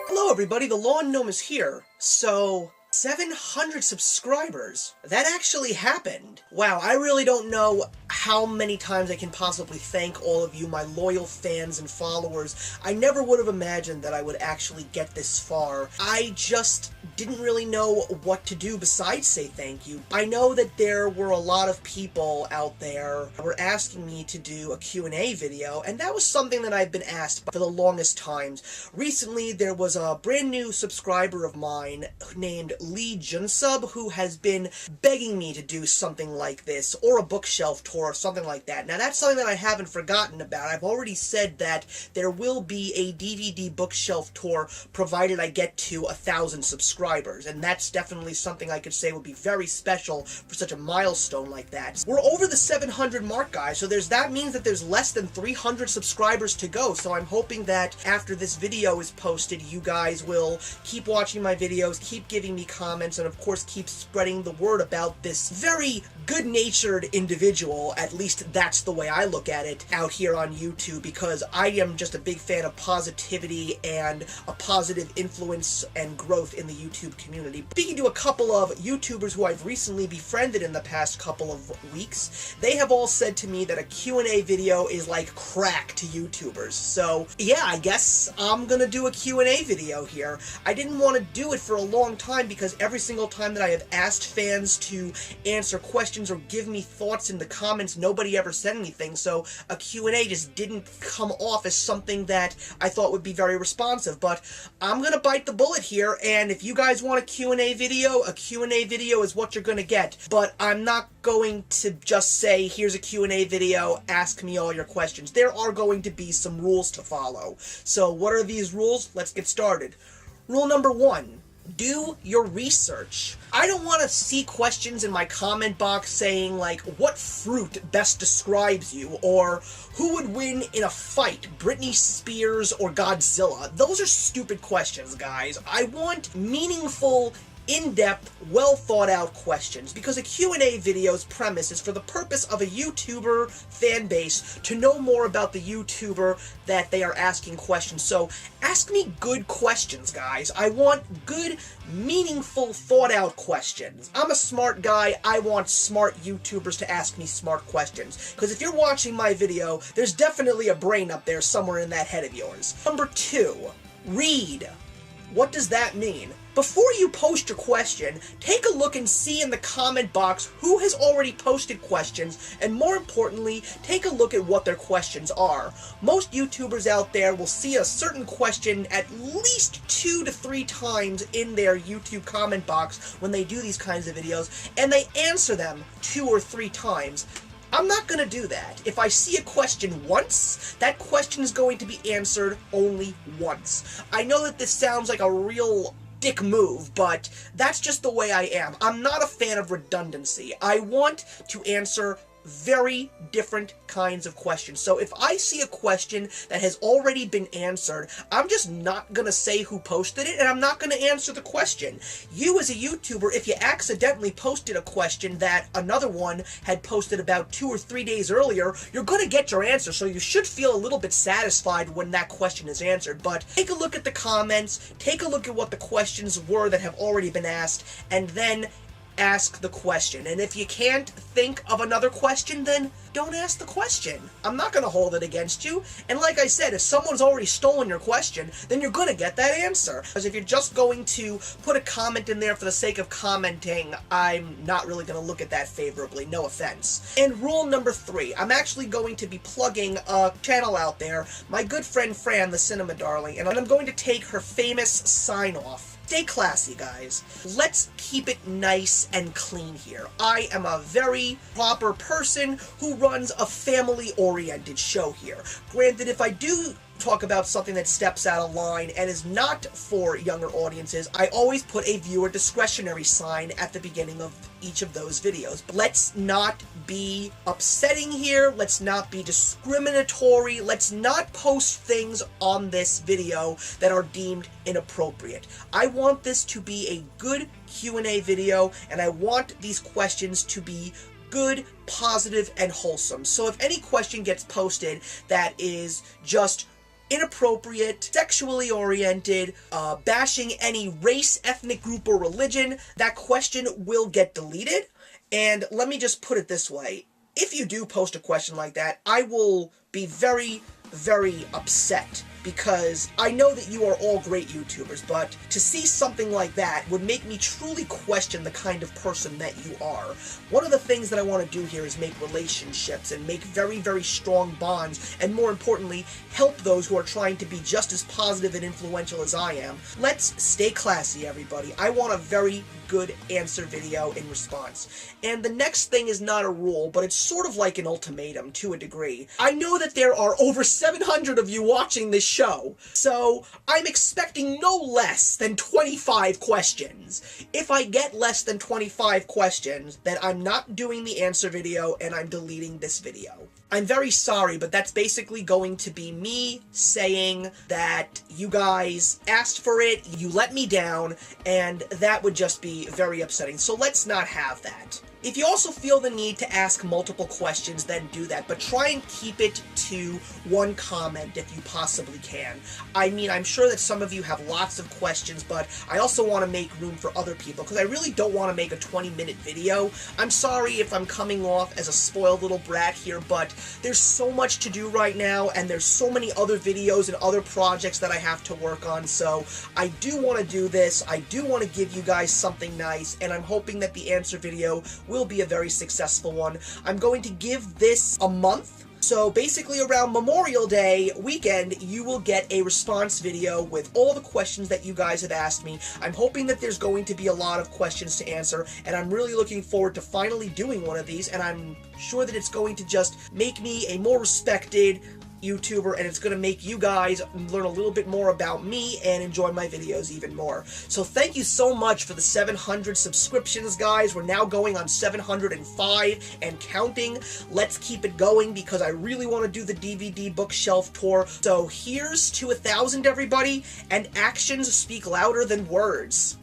Hello everybody, the Lawn Gnome is here. So, 700 subscribers. That actually happened. Wow, I really don't know how many times I can possibly thank all of you, my loyal fans and followers. I never would have imagined that I would actually get this far. I just didn't really know what to do besides say thank you. I know that there were a lot of people out there who were asking me to do a Q&A video, and that was something that I've been asked for the longest times. Recently, there was a brand new subscriber of mine named Lee Junsub who has been begging me to do something like this, or a bookshelf tour, or something like that. Now, that's something that I haven't forgotten about. I've already said that there will be a DVD bookshelf tour provided I get to 1,000 subscribers, and that's definitely something I could say would be very special for such a milestone like that. We're over the 700 mark, guys, so that means that there's less than 300 subscribers to go, so I'm hoping that after this video is posted, you guys will keep watching my videos, keep giving me comments, and of course keep spreading the word about this very good-natured individual. At least that's the way I look at it out here on YouTube, because I am just a big fan of positivity and a positive influence and growth in the YouTube community. Speaking to a couple of YouTubers who I've recently befriended in the past couple of weeks, they have all said to me that a Q&A video is like crack to YouTubers. So yeah, I guess I'm gonna do a Q&A video here. I didn't want to do it for a long time because every single time that I have asked fans to answer questions or give me thoughts in the comments, nobody ever said anything, so a Q&A just didn't come off as something that I thought would be very responsive. But I'm gonna bite the bullet here, and if you guys want a Q&A video is what you're gonna get. But I'm not going to just say, here's a Q&A video, ask me all your questions. There are going to be some rules to follow. So what are these rules? Let's get started. Rule number 1. Do your research. I don't want to see questions in my comment box saying, like, what fruit best describes you, or who would win in a fight, Britney Spears or Godzilla. Those are stupid questions, guys. I want meaningful, in-depth, well-thought-out questions, because a Q&A video's premise is for the purpose of a YouTuber fan base to know more about the YouTuber that they are asking questions. So ask me good questions, guys. I want good, meaningful, thought-out questions. I'm a smart guy. I want smart YouTubers to ask me smart questions, because if you're watching my video, there's definitely a brain up there somewhere in that head of yours. Number 2, read. What does that mean? Before you post your question, take a look and see in the comment box who has already posted questions, and more importantly, take a look at what their questions are. Most YouTubers out there will see a certain question at least 2 to 3 times in their YouTube comment box when they do these kinds of videos, and they answer them 2 or 3 times. I'm not going to do that. If I see a question once, that question is going to be answered only once. I know that this sounds like a real dick move, but that's just the way I am. I'm not a fan of redundancy. I want to answer very different kinds of questions. So if I see a question that has already been answered, I'm just not gonna say who posted it, and I'm not gonna answer the question. You as a YouTuber, if you accidentally posted a question that another one had posted about 2 or 3 days earlier, you're gonna get your answer, so you should feel a little bit satisfied when that question is answered. But take a look at the comments, take a look at what the questions were that have already been asked, and then ask the question. And if you can't think of another question, then don't ask the question. I'm not going to hold it against you. And like I said, if someone's already stolen your question, then you're going to get that answer. Because if you're just going to put a comment in there for the sake of commenting, I'm not really going to look at that favorably. No offense. And rule number 3, I'm actually going to be plugging a channel out there, my good friend Fran, the Cinema Darling, and I'm going to take her famous sign-off. Stay classy, guys. Let's keep it nice and clean here. I am a very proper person who runs a family-oriented show here. Granted, if I do talk about something that steps out of line and is not for younger audiences, I always put a viewer discretionary sign at the beginning of each of those videos. But let's not be upsetting here, let's not be discriminatory, let's not post things on this video that are deemed inappropriate. I want this to be a good Q&A video, and I want these questions to be good, positive, and wholesome. So if any question gets posted that is just inappropriate, sexually oriented, bashing any race, ethnic group, or religion, that question will get deleted. And let me just put it this way. If you do post a question like that, I will be very, very upset, because I know that you are all great YouTubers, but to see something like that would make me truly question the kind of person that you are. One of the things that I want to do here is make relationships and make very, very strong bonds, and more importantly, help those who are trying to be just as positive and influential as I am. Let's stay classy, everybody. I want a very good answer video in response. And the next thing is not a rule, but it's sort of like an ultimatum to a degree. I know that there are over 700 of you watching this show, so I'm expecting no less than 25 questions. If I get less than 25 questions, then I'm not doing the answer video and I'm deleting this video. I'm very sorry, but that's basically going to be me saying that you guys asked for it, you let me down, and that would just be very upsetting. So let's not have that. If you also feel the need to ask multiple questions, then do that, but try and keep it to one comment if you possibly can. I mean, I'm sure that some of you have lots of questions, but I also want to make room for other people, because I really don't want to make a 20-minute video. I'm sorry if I'm coming off as a spoiled little brat here, but there's so much to do right now, and there's so many other videos and other projects that I have to work on, so I do want to do this. I do want to give you guys something nice, and I'm hoping that the answer video will be a very successful one. I'm going to give this a month. So basically around Memorial Day weekend, you will get a response video with all the questions that you guys have asked me. I'm hoping that there's going to be a lot of questions to answer, and I'm really looking forward to finally doing one of these, and I'm sure that it's going to just make me a more respected YouTuber, and it's going to make you guys learn a little bit more about me and enjoy my videos even more. So thank you so much for the 700 subscriptions, guys. We're now going on 705 and counting. Let's keep it going, because I really want to do the DVD bookshelf tour. So here's to 1,000, everybody, and actions speak louder than words.